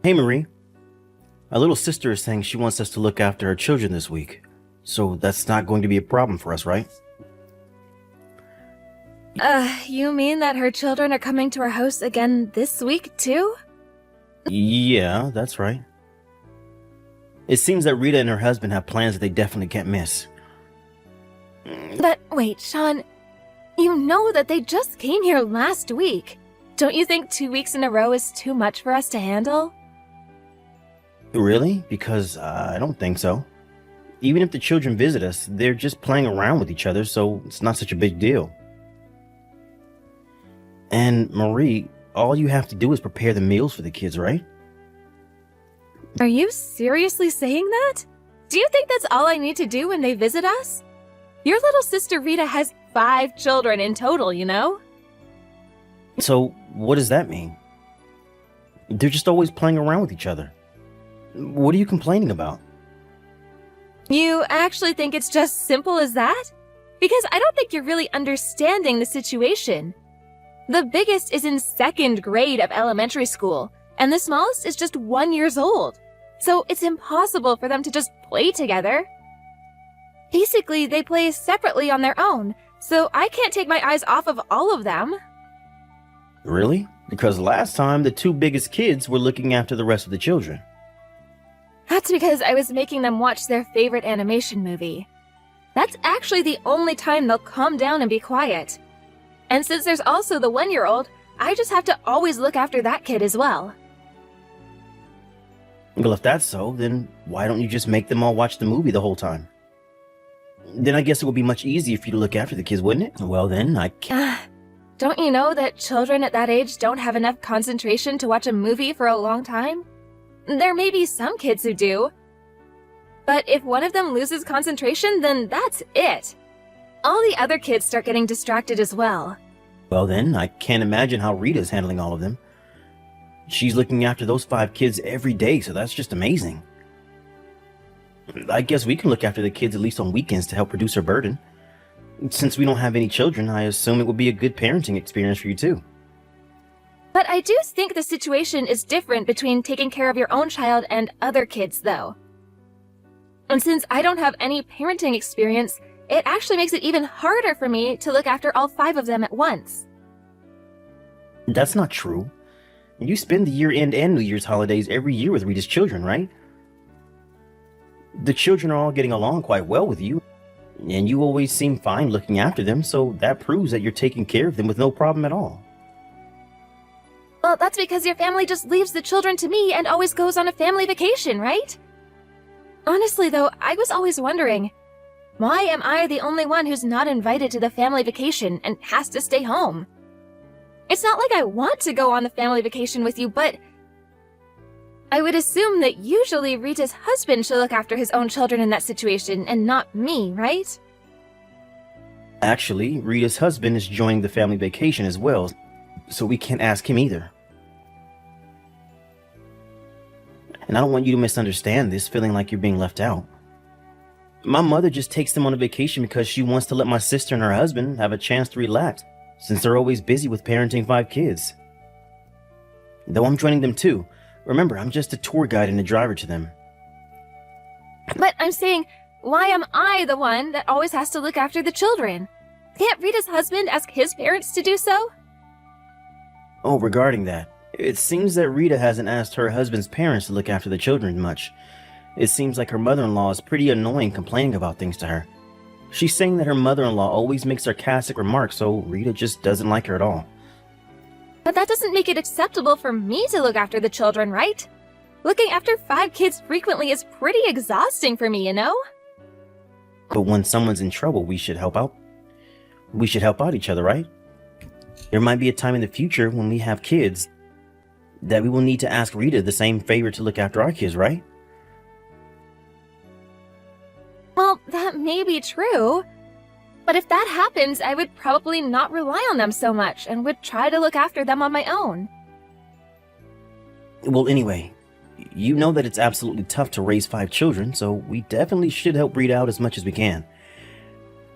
Hey Marie, my little sister is saying she wants us to look after her children this week. So that's not going to be a problem for us, right? You mean that her children are coming to our house again this week, too? Yeah, that's right. It seems that Rita and her husband have plans that they definitely can't miss. But wait, Sean, you know that they just came here last week. Don't you think 2 weeks in a row is too much for us to handle? Really? Because I don't think so. Even if the children visit us, they're just playing around with each other, so it's not such a big deal. And Marie, all you have to do is prepare the meals for the kids, right? Are you seriously saying that? Do you think that's all I need to do when they visit us? Your little sister Rita has 5 children in total, you know? So, what does that mean? They're just always playing around with each other. What are you complaining about? You actually think it's just simple as that? Because I don't think you're really understanding the situation. The biggest is in 2nd grade of elementary school, and the smallest is just 1 year old. So it's impossible for them to just play together. Basically, they play separately on their own, so I can't take my eyes off of all of them. Really? Because last time, the 2 biggest kids were looking after the rest of the children. That's because I was making them watch their favorite animation movie. That's actually the only time they'll calm down and be quiet. And since there's also the 1-year-old, I just have to always look after that kid as well. Well, if that's so, then why don't you just make them all watch the movie the whole time? Then I guess it would be much easier for you to look after the kids, wouldn't it? Well then, I can't... Don't you know that children at that age don't have enough concentration to watch a movie for a long time? There may be some kids who do. But if one of them loses concentration, then that's it. All the other kids start getting distracted as well. Well then, I can't imagine how Rita's handling all of them. She's looking after those 5 kids every day, so that's just amazing. I guess we can look after the kids at least on weekends to help reduce her burden. Since we don't have any children, I assume it would be a good parenting experience for you too. But I do think the situation is different between taking care of your own child and other kids, though. And since I don't have any parenting experience, it actually makes it even harder for me to look after all 5 of them at once. That's not true. You spend the year-end and New Year's holidays every year with Rita's children, right? The children are all getting along quite well with you, and you always seem fine looking after them, so that proves that you're taking care of them with no problem at all. Well, that's because your family just leaves the children to me and always goes on a family vacation, right? Honestly, though, I was always wondering, why am I the only one who's not invited to the family vacation and has to stay home? It's not like I want to go on the family vacation with you, but I would assume that usually Rita's husband should look after his own children in that situation and not me, right? Actually, Rita's husband is joining the family vacation as well, so we can't ask him either. And I don't want you to misunderstand this, feeling like you're being left out. My mother just takes them on a vacation because she wants to let my sister and her husband have a chance to relax, since they're always busy with parenting 5 kids. Though I'm joining them too. Remember, I'm just a tour guide and a driver to them. But I'm saying, why am I the one that always has to look after the children? Can't Rita's husband ask his parents to do so? Oh, regarding that, it seems that Rita hasn't asked her husband's parents to look after the children much. It seems like her mother-in-law is pretty annoying complaining about things to her. She's saying that her mother-in-law always makes sarcastic remarks, so Rita just doesn't like her at all. But that doesn't make it acceptable for me to look after the children, right? Looking after 5 kids frequently is pretty exhausting for me, you know? But when someone's in trouble, we should help out. We should help out each other, right? There might be a time in the future when we have kids that we will need to ask Rita the same favor to look after our kids, right? Well, that may be true. But if that happens, I would probably not rely on them so much and would try to look after them on my own. Well, anyway, you know that it's absolutely tough to raise 5 children, so we definitely should help Rita out as much as we can.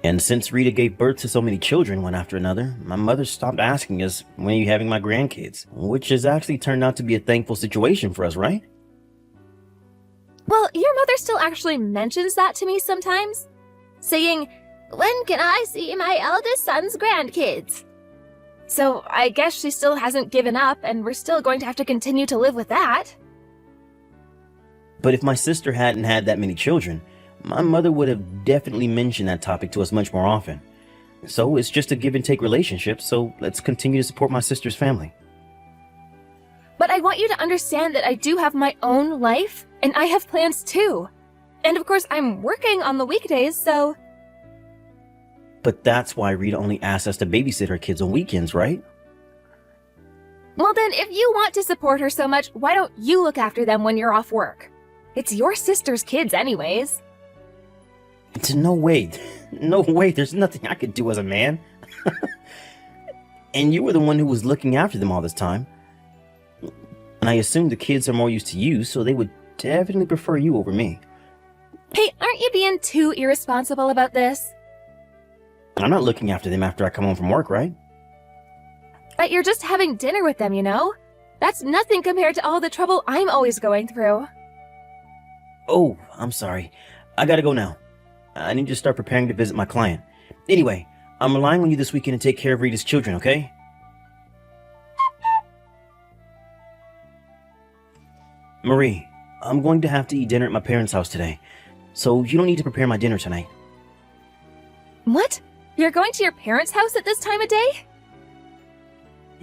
And since Rita gave birth to so many children one after another, my mother stopped asking us, when are you having my grandkids? Which has actually turned out to be a thankful situation for us, right? Well, your mother still actually mentions that to me sometimes, saying, "When can I see my eldest son's grandkids?" So I guess she still hasn't given up, and we're still going to have to continue to live with that. But if my sister hadn't had that many children, my mother would have definitely mentioned that topic to us much more often. So it's just a give and take relationship, so let's continue to support my sister's family. But I want you to understand that I do have my own life, and I have plans too. And of course, I'm working on the weekdays, so... But that's why Rita only asks us to babysit her kids on weekends, right? Well then, if you want to support her so much, why don't you look after them when you're off work? It's your sister's kids anyways. No way. No way. There's nothing I could do as a man. And you were the one who was looking after them all this time. And I assume the kids are more used to you, so they would definitely prefer you over me. Hey, aren't you being too irresponsible about this? I'm not looking after them after I come home from work, right? But you're just having dinner with them, you know? That's nothing compared to all the trouble I'm always going through. Oh, I'm sorry. I gotta go now. I need to start preparing to visit my client. Anyway, I'm relying on you this weekend to take care of Rita's children, okay? Marie, I'm going to have to eat dinner at my parents' house today, so you don't need to prepare my dinner tonight. What? You're going to your parents' house at this time of day?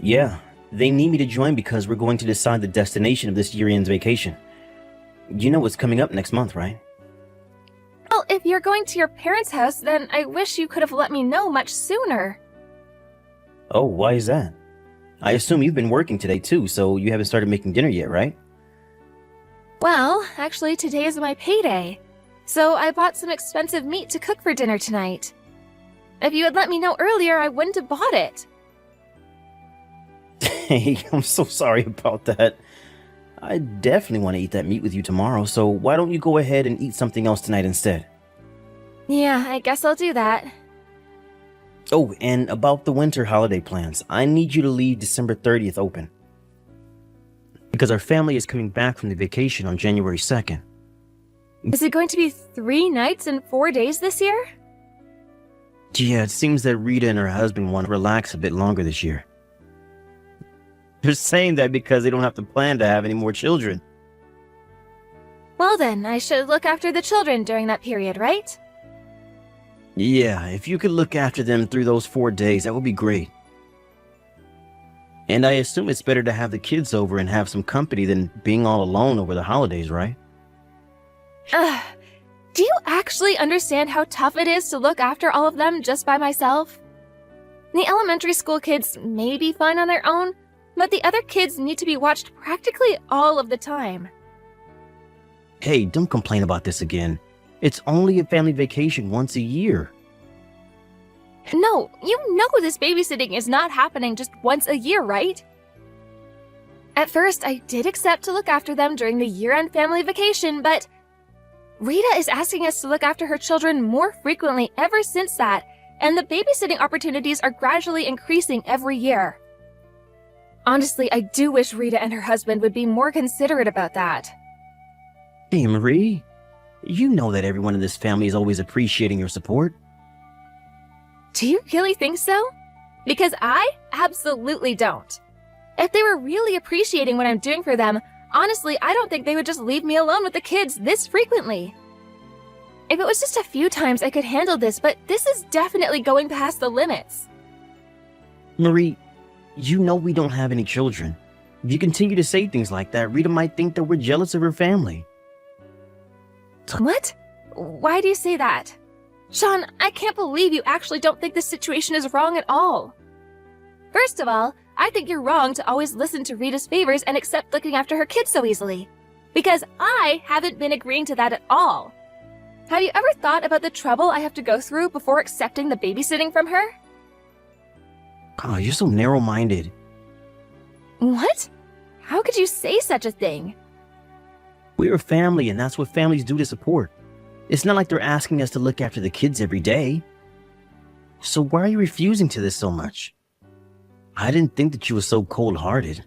Yeah, they need me to join because we're going to decide the destination of this year-end's vacation. You know what's coming up next month, right? Well, if you're going to your parents' house, then I wish you could have let me know much sooner. Oh, why is that? I assume you've been working today too, so you haven't started making dinner yet, right? Well, actually today is my payday, so I bought some expensive meat to cook for dinner tonight. If you had let me know earlier, I wouldn't have bought it. Hey, I'm so sorry about that. I definitely want to eat that meat with you tomorrow, so why don't you go ahead and eat something else tonight instead? Yeah, I guess I'll do that. Oh, and about the winter holiday plans, I need you to leave December 30th open. Because our family is coming back from the vacation on January 2nd. Is it going to be 3 nights and 4 days this year? Yeah, it seems that Rita and her husband want to relax a bit longer this year. They're saying that because they don't have to plan to have any more children. Well then, I should look after the children during that period, right? Yeah, if you could look after them through those 4 days, that would be great. And I assume it's better to have the kids over and have some company than being all alone over the holidays, right? Ugh. Do you actually understand how tough it is to look after all of them just by myself? The elementary school kids may be fine on their own, but the other kids need to be watched practically all of the time. Hey, don't complain about this again. It's only a family vacation once a year. No, you know this babysitting is not happening just once a year, right? At first, I did accept to look after them during the year-end family vacation, but Rita is asking us to look after her children more frequently ever since that, and the babysitting opportunities are gradually increasing every year. Honestly, I do wish Rita and her husband would be more considerate about that. Hey, Marie, you know that everyone in this family is always appreciating your support. Do you really think so? Because I absolutely don't. If they were really appreciating what I'm doing for them, honestly, I don't think they would just leave me alone with the kids this frequently. If it was just a few times, I could handle this, but this is definitely going past the limits. Marie, you know we don't have any children. If you continue to say things like that, Rita might think that we're jealous of her family. What? Why do you say that? Sean, I can't believe you actually don't think this situation is wrong at all. First of all, I think you're wrong to always listen to Rita's favors and accept looking after her kids so easily. Because I haven't been agreeing to that at all. Have you ever thought about the trouble I have to go through before accepting the babysitting from her? Oh, you're so narrow-minded. What? How could you say such a thing? We're a family, and that's what families do to support. It's not like they're asking us to look after the kids every day. So why are you refusing to this so much? I didn't think that you were so cold-hearted.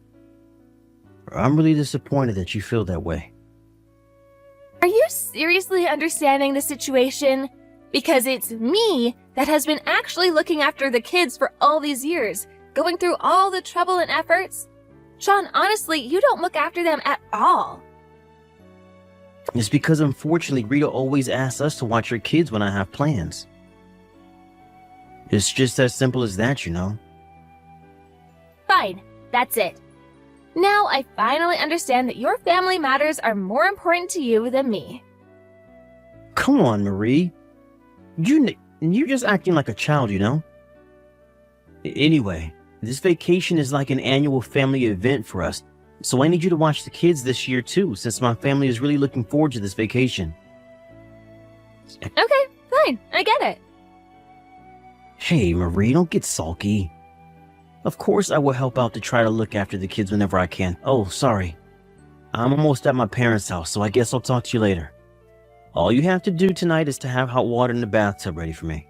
I'm really disappointed that you feel that way. Are you seriously understanding the situation? Because it's me that has been actually looking after the kids for all these years, going through all the trouble and efforts. Sean, honestly, you don't look after them at all. It's because unfortunately Rita always asks us to watch her kids when I have plans. It's just as simple as that, you know. Fine, that's it. Now I finally understand that your family matters are more important to you than me. Come on, Marie. You're just acting like a child, you know? Anyway, this vacation is like an annual family event for us, so I need you to watch the kids this year too, since my family is really looking forward to this vacation. Okay, fine, I get it. Hey, Marie, don't get sulky. Of course I will help out to try to look after the kids whenever I can. Oh, sorry. I'm almost at my parents' house, so I guess I'll talk to you later. All you have to do tonight is to have hot water in the bathtub ready for me.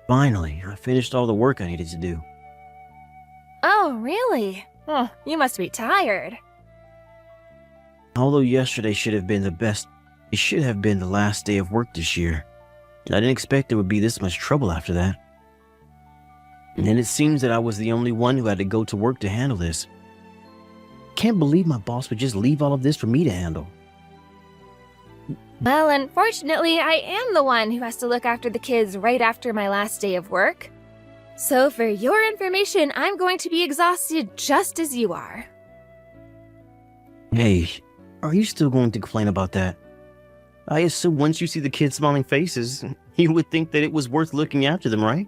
Finally, I finished all the work I needed to do. Oh, really? Oh, you must be tired. Although yesterday should have been it should have been the last day of work this year. I didn't expect there would be this much trouble after that. And it seems that I was the only one who had to go to work to handle this. Can't believe my boss would just leave all of this for me to handle. Well, unfortunately, I am the one who has to look after the kids right after my last day of work. So for your information, I'm going to be exhausted just as you are. Hey, are you still going to complain about that? I assume once you see the kids' smiling faces, you would think that it was worth looking after them, right?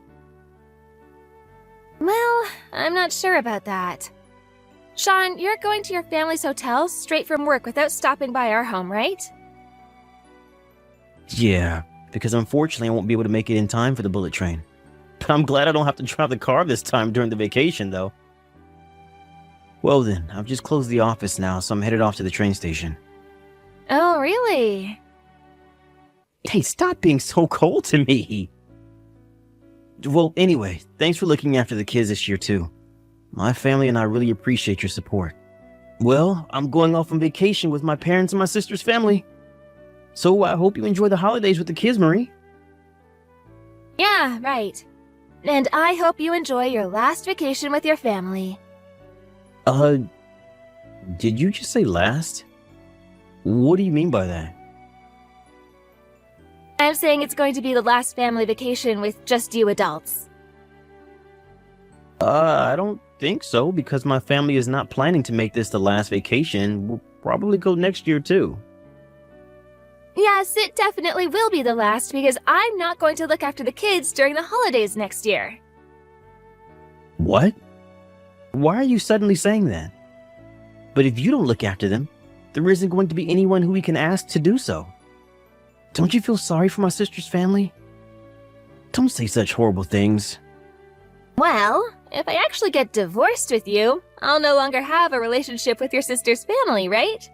Well, I'm not sure about that. Sean, you're going to your family's hotel straight from work without stopping by our home, right? Yeah, because unfortunately I won't be able to make it in time for the bullet train. But I'm glad I don't have to drive the car this time during the vacation, though. Well then, I've just closed the office now, so I'm headed off to the train station. Oh, really? Hey, stop being so cold to me. Well, anyway, thanks for looking after the kids this year, too. My family and I really appreciate your support. Well, I'm going off on vacation with my parents and my sister's family. So I hope you enjoy the holidays with the kids, Marie. Yeah, right. And I hope you enjoy your last vacation with your family. Did you just say last? What do you mean by that? I'm saying it's going to be the last family vacation with just you adults. I don't think so, because my family is not planning to make this the last vacation. We'll probably go next year, too. Yes, it definitely will be the last because I'm not going to look after the kids during the holidays next year. What? Why are you suddenly saying that? But if you don't look after them, there isn't going to be anyone who we can ask to do so. Don't you feel sorry for my sister's family? Don't say such horrible things. Well, if I actually get divorced with you, I'll no longer have a relationship with your sister's family, right?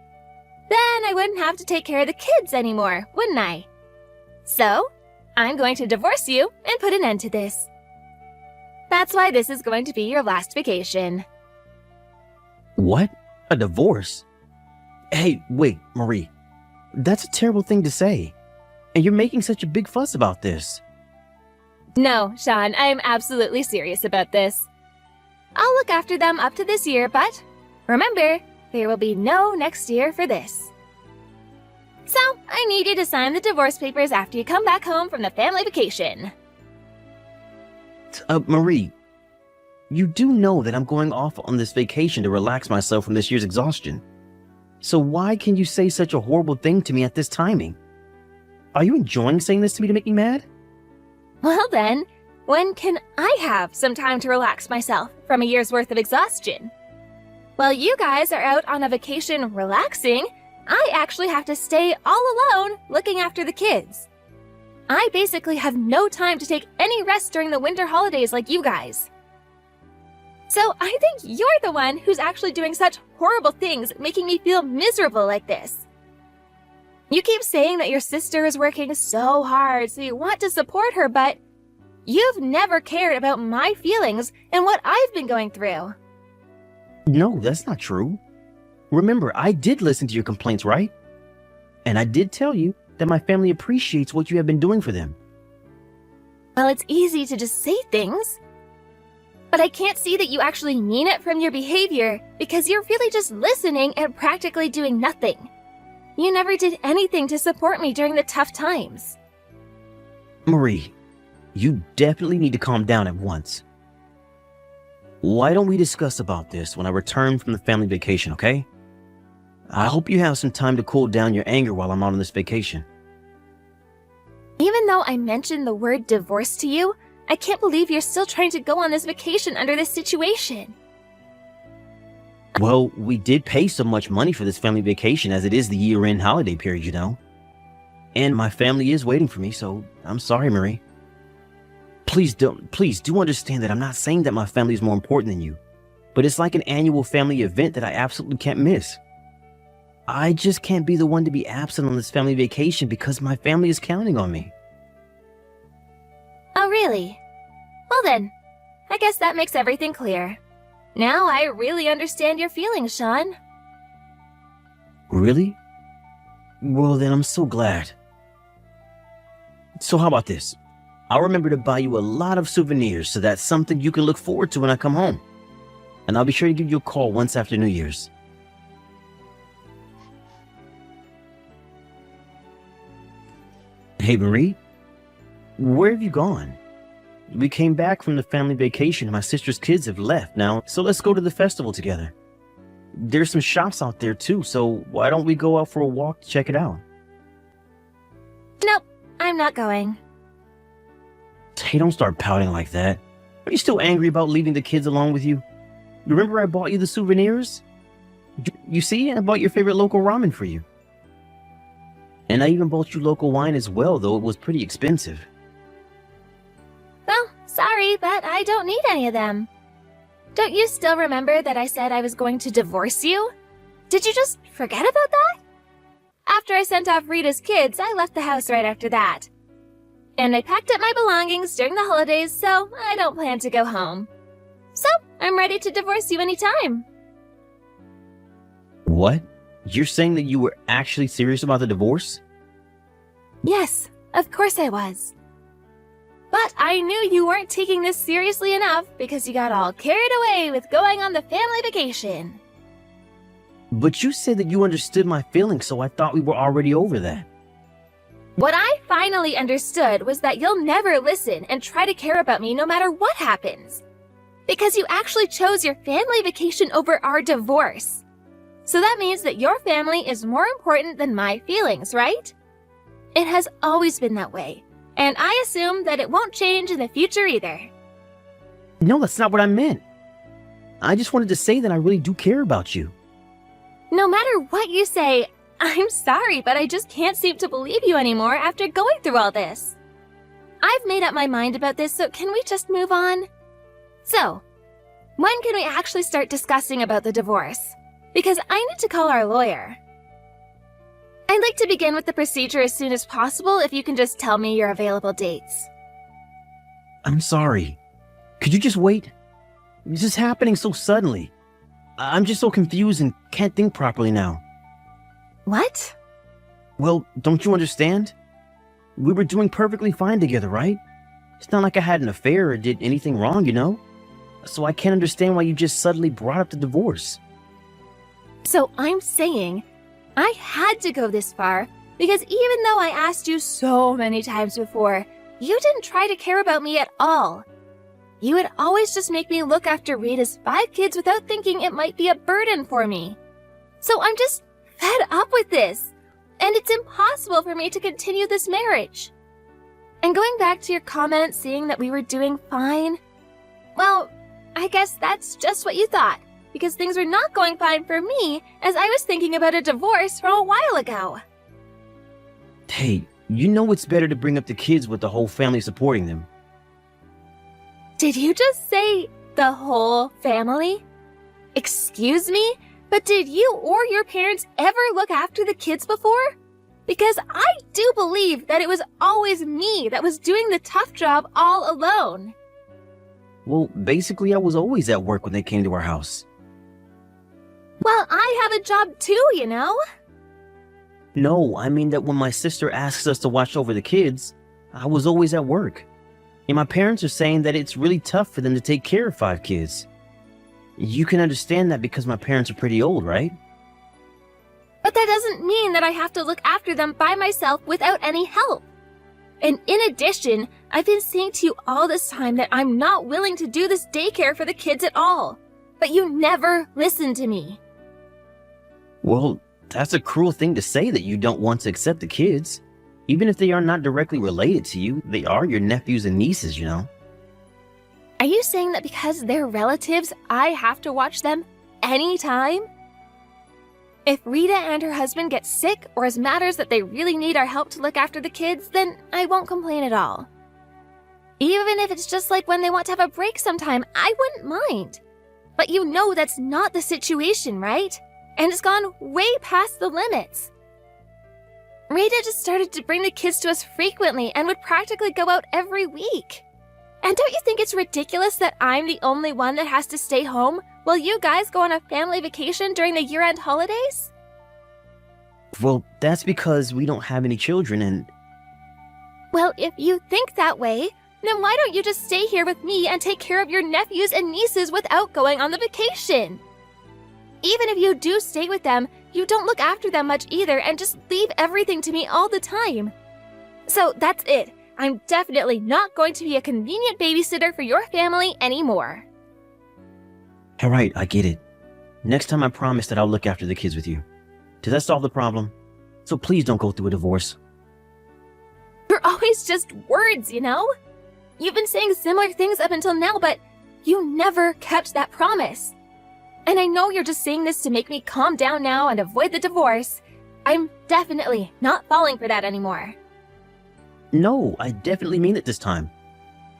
Then I wouldn't have to take care of the kids anymore, wouldn't I? So, I'm going to divorce you and put an end to this. That's why this is going to be your last vacation. What? A divorce? Hey, wait, Marie. That's a terrible thing to say. And you're making such a big fuss about this. No, Sean, I am absolutely serious about this. I'll look after them up to this year, but remember, there will be no next year for this. So, I need you to sign the divorce papers after you come back home from the family vacation. Marie, you do know that I'm going off on this vacation to relax myself from this year's exhaustion. So why can you say such a horrible thing to me at this timing? Are you enjoying saying this to me to make me mad? Well then, when can I have some time to relax myself from a year's worth of exhaustion? While you guys are out on a vacation relaxing, I actually have to stay all alone looking after the kids. I basically have no time to take any rest during the winter holidays like you guys. So I think you're the one who's actually doing such horrible things, making me feel miserable like this. You keep saying that your sister is working so hard, so you want to support her, but you've never cared about my feelings and what I've been going through. No, that's not true. Remember, I did listen to your complaints, right? And I did tell you that my family appreciates what you have been doing for them. Well, it's easy to just say things. But I can't see that you actually mean it from your behavior because you're really just listening and practically doing nothing. You never did anything to support me during the tough times. Marie, you definitely need to calm down at once. Why don't we discuss about this when I return from the family vacation, okay? I hope you have some time to cool down your anger while I'm on this vacation. Even though I mentioned the word divorce to you, I can't believe you're still trying to go on this vacation under this situation. Well, we did pay so much money for this family vacation as it is the year-end holiday period, you know. And my family is waiting for me, so I'm sorry, Marie. Please do understand that I'm not saying that my family is more important than you, but it's like an annual family event that I absolutely can't miss. I just can't be the one to be absent on this family vacation because my family is counting on me. Oh, really? Well then, I guess that makes everything clear. Now I really understand your feelings, Sean. Really? Well, then I'm so glad. So how about this? I'll remember to buy you a lot of souvenirs so that's something you can look forward to when I come home. And I'll be sure to give you a call once after New Year's. Hey, Marie? Where have you gone? We came back from the family vacation and my sister's kids have left now, so let's go to the festival together. There's some shops out there too, so why don't we go out for a walk to check it out? Nope, I'm not going. Hey, don't start pouting like that. Are you still angry about leaving the kids along with you? Remember I bought you the souvenirs? You see, I bought your favorite local ramen for you. And I even bought you local wine as well, though it was pretty expensive. Well, sorry, but I don't need any of them. Don't you still remember that I said I was going to divorce you? Did you just forget about that? After I sent off Rita's kids, I left the house right after that. And I packed up my belongings during the holidays, so I don't plan to go home. So, I'm ready to divorce you anytime. What? You're saying that you were actually serious about the divorce? Yes, of course I was. But I knew you weren't taking this seriously enough because you got all carried away with going on the family vacation. But you said that you understood my feelings, so I thought we were already over that. What I finally understood was that you'll never listen and try to care about me no matter what happens. Because you actually chose your family vacation over our divorce. So that means that your family is more important than my feelings, right? It has always been that way, and I assume that it won't change in the future either. No, that's not what I meant. I just wanted to say that I really do care about you. No matter what you say, I'm sorry, but I just can't seem to believe you anymore after going through all this. I've made up my mind about this, so can we just move on? So, when can we actually start discussing about the divorce? Because I need to call our lawyer. I'd like to begin with the procedure as soon as possible if you can just tell me your available dates. I'm sorry. Could you just wait? This is happening so suddenly. I'm just so confused and can't think properly now. What? Well, don't you understand? We were doing perfectly fine together, right? It's not like I had an affair or did anything wrong, you know? So I can't understand why you just suddenly brought up the divorce. So I'm saying I had to go this far because even though I asked you so many times before, you didn't try to care about me at all. You would always just make me look after Rita's 5 kids without thinking it might be a burden for me. So I'm just fed up with this, and it's impossible for me to continue this marriage. And going back to your comment saying that we were doing fine, well, I guess that's just what you thought, because things were not going fine for me as I was thinking about a divorce from a while ago. Hey, you know it's better to bring up the kids with the whole family supporting them. Did you just say the whole family? Excuse me? But did you or your parents ever look after the kids before? Because I do believe that it was always me that was doing the tough job all alone. Well, basically, I was always at work when they came to our house. Well, I have a job too, you know? No, I mean that when my sister asks us to watch over the kids, I was always at work. And my parents are saying that it's really tough for them to take care of 5 kids. You can understand that because my parents are pretty old, right? But that doesn't mean that I have to look after them by myself without any help. And in addition, I've been saying to you all this time that I'm not willing to do this daycare for the kids at all. But you never listen to me. Well, that's a cruel thing to say, that you don't want to accept the kids. Even if they are not directly related to you, they are your nephews and nieces, you know. Are you saying that because they're relatives, I have to watch them anytime? If Rita and her husband get sick or it matters that they really need our help to look after the kids, then I won't complain at all. Even if it's just like when they want to have a break sometime, I wouldn't mind. But you know that's not the situation, right? And it's gone way past the limits. Rita just started to bring the kids to us frequently and would practically go out every week. And don't you think it's ridiculous that I'm the only one that has to stay home while you guys go on a family vacation during the year-end holidays? Well, that's because we don't have any children and... Well, if you think that way, then why don't you just stay here with me and take care of your nephews and nieces without going on the vacation? Even if you do stay with them, you don't look after them much either and just leave everything to me all the time. So that's it. I'm definitely not going to be a convenient babysitter for your family anymore. All right, I get it. Next time I promise that I'll look after the kids with you. Does that solve the problem? So please don't go through a divorce. You're always just words, you know? You've been saying similar things up until now, but you never kept that promise. And I know you're just saying this to make me calm down now and avoid the divorce. I'm definitely not falling for that anymore. No, I definitely mean it this time.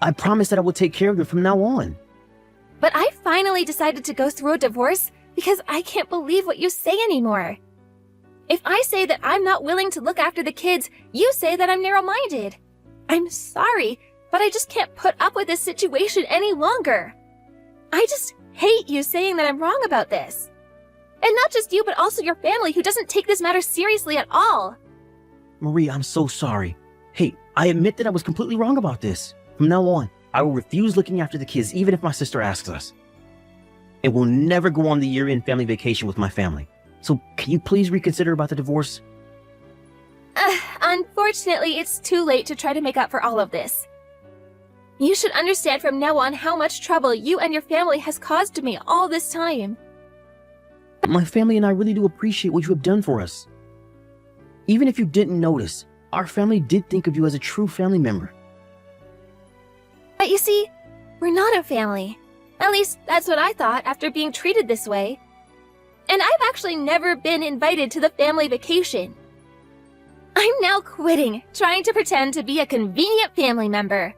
I promise that I will take care of you from now on. But I finally decided to go through a divorce because I can't believe what you say anymore. If I say that I'm not willing to look after the kids, you say that I'm narrow-minded. I'm sorry, but I just can't put up with this situation any longer. I just hate you saying that I'm wrong about this. And not just you, but also your family who doesn't take this matter seriously at all. Marie, I'm so sorry. Hey, I admit that I was completely wrong about this. From now on, I will refuse looking after the kids even if my sister asks us. And we'll never go on the year-end family vacation with my family. So can you please reconsider about the divorce? Unfortunately, it's too late to try to make up for all of this. You should understand from now on how much trouble you and your family has caused to me all this time. My family and I really do appreciate what you have done for us. Even if you didn't notice, our family did think of you as a true family member. But you see, we're not a family. At least that's what I thought after being treated this way. And I've actually never been invited to the family vacation. I'm now quitting trying to pretend to be a convenient family member.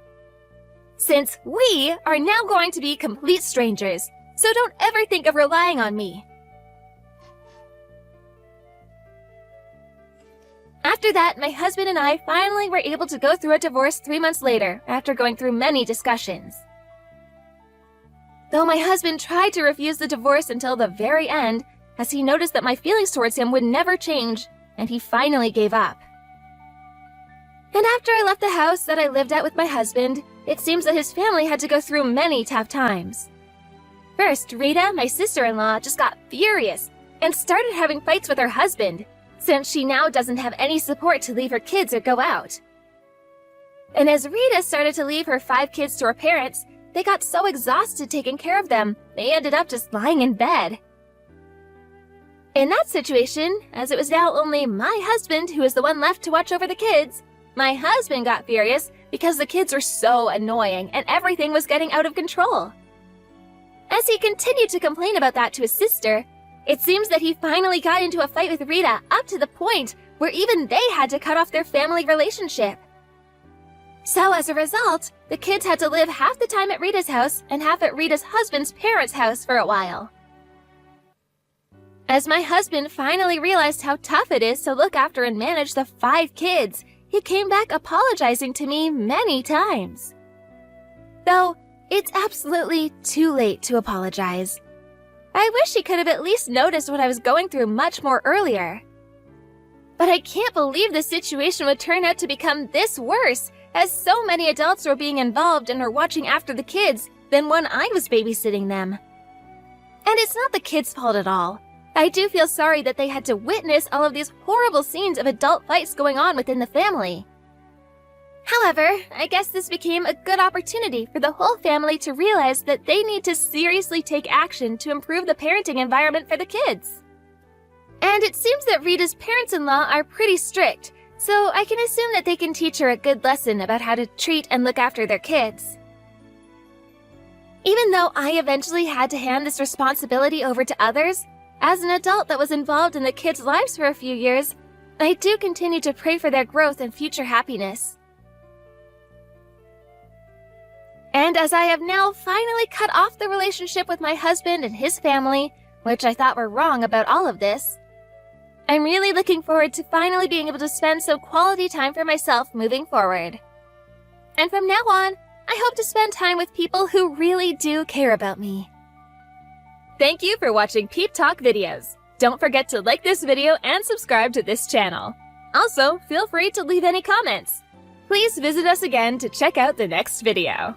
Since we are now going to be complete strangers, so don't ever think of relying on me. After that, my husband and I finally were able to go through a divorce 3 months later, after going through many discussions. Though my husband tried to refuse the divorce until the very end, as he noticed that my feelings towards him would never change, and he finally gave up. And after I left the house that I lived at with my husband, it seems that his family had to go through many tough times. First, Rita, my sister-in-law, just got furious and started having fights with her husband, since she now doesn't have any support to leave her kids or go out. And as Rita started to leave her 5 kids to her parents, they got so exhausted taking care of them, they ended up just lying in bed. In that situation, as it was now only my husband who was the one left to watch over the kids, my husband got furious because the kids were so annoying and everything was getting out of control. As he continued to complain about that to his sister, it seems that he finally got into a fight with Rita up to the point where even they had to cut off their family relationship. So as a result, the kids had to live half the time at Rita's house and half at Rita's husband's parents' house for a while. As my husband finally realized how tough it is to look after and manage the 5 kids, he came back apologizing to me many times. Though, it's absolutely too late to apologize. I wish he could have at least noticed what I was going through much more earlier. But I can't believe the situation would turn out to become this worse, as so many adults were being involved and were watching after the kids than when I was babysitting them. And it's not the kids' fault at all. I do feel sorry that they had to witness all of these horrible scenes of adult fights going on within the family. However, I guess this became a good opportunity for the whole family to realize that they need to seriously take action to improve the parenting environment for the kids. And it seems that Rita's parents-in-law are pretty strict, so I can assume that they can teach her a good lesson about how to treat and look after their kids. Even though I eventually had to hand this responsibility over to others, as an adult that was involved in the kids' lives for a few years, I do continue to pray for their growth and future happiness. And as I have now finally cut off the relationship with my husband and his family, which I thought were wrong about all of this, I'm really looking forward to finally being able to spend some quality time for myself moving forward. And from now on, I hope to spend time with people who really do care about me. Thank you for watching Peep Talk videos. Don't forget to like this video and subscribe to this channel. Also, feel free to leave any comments. Please visit us again to check out the next video.